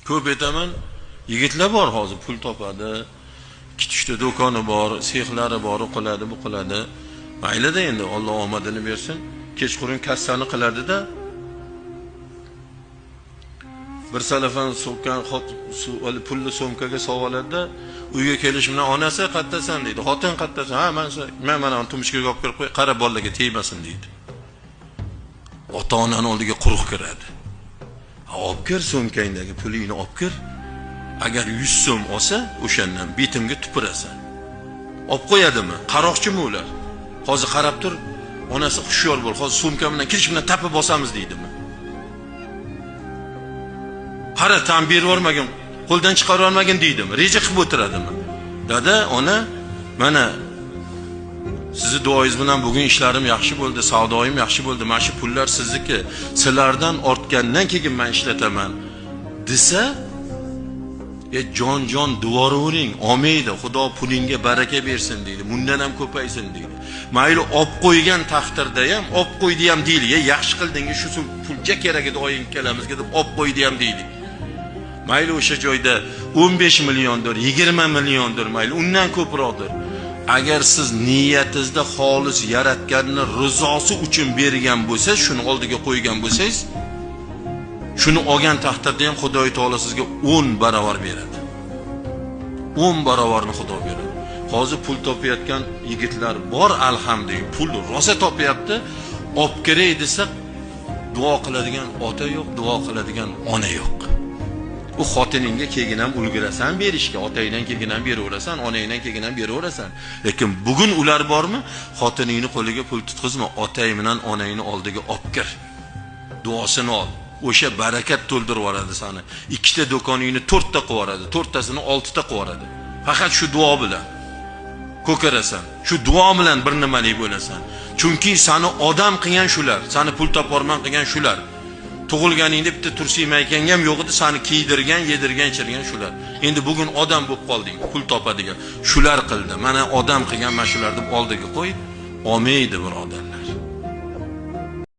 Ko'p aytaman, yigitlar bor hozir pul topadi, ikkita do'koni bor, sexlari bor, u qiladi, bu qiladi. Maylida endi Alloh omadini bersin. Kechqurun kassani qiladi-da. Bir salafan so'kkan pulni so'mkaga sovoladi-da, uyga kelish bilan onasi qattasan deydi. Xotin qattasan. Ha, men mana tumishkaga olib kirib qo'y, qara bolaga tegmasin deydi. Ota-onaning oldiga quruq kiradi. Olib kir so'mkangdagi pulingni olib kir. Agar 100 so'm olsa, o'shandan betimga tupurasan. Olib qo'yadimi? Qaroqchimi ular? Hozir qarab tur, onasi xushyor bo'l. Hozir so'mka bilan kirish bilan tapib bosamiz deydimi? Qara, tan berib yormagin, qo'ldan chiqarib yormagin deydimi? Reja qilib o'tiradimi? Dada, ona, mana sizni duoyingiz bilan bugun ishlarim yaxshi bo'ldi, savdoyim yaxshi bo'ldi. Mana shu pullar sizniki. Sizlardan ortgandan keyin men ishlataman. Desa, jon duvoravering, olmaydi. Xudo pulingga baraka bersin deydi. Bundan ham ko'paysin deydi. Mayli olib qo'ygan taqdirda ham, olib qo'ydi ham deylik. Yaxshi qildingi, shu pulga kerak edi oying kelamizga deb olib qo'ydi ham deylik. Mayli o'sha joyda 15 milliondir, 20 milliondir, mayli undan ko'proqdir. Agar siz niyatingizda xolis yaratganning rizosi uchun bergan bo'lsangiz, shuni oldiga qo'ygan bo'lsangiz, shuni olgan taqdirda ham Xudo taolo sizga 10 barobar beradi. 10 barobarni Xudo beradi. Hozir pul topayotgan yigitlar bor, alhamdulillah. Pul rosa topyapti. Olib keray desa, duo qiladigan ota yo'q, duo qiladigan ona yo'q. U xotiningga kelgan ham ulgurasan berishga, otangdan kelgan ham beraverasan, onangdan kelgan ham beraverasan. Lekin bugun ular bormi? Xotiningni qo'liga pul tutqizma, otang bilan onangni oldiga olib kir. Duosini ol. O'sha barakat to'ldirib yuboradi seni. Ikkita do'koningni 4 ta qilib yuboradi, 4 tasini 6 ta qilib yuboradi. Faqat shu duo bilan ko'karasan. Shu duo bilan bir nimalik bo'lasan. Chunki seni odam qilgan shular, seni pul toporman qilgan shular. Tug'ilganingda bitta tursiyma ekan ham yo'q edi, seni kiydirgan, yedirgan, ichirgan shular. Endi bugun odam bo'lib qolding, pul topadigan. Shular qildi. Mana odam qilgan mana shularni oldiga qo'y, olmaydi birodarlar.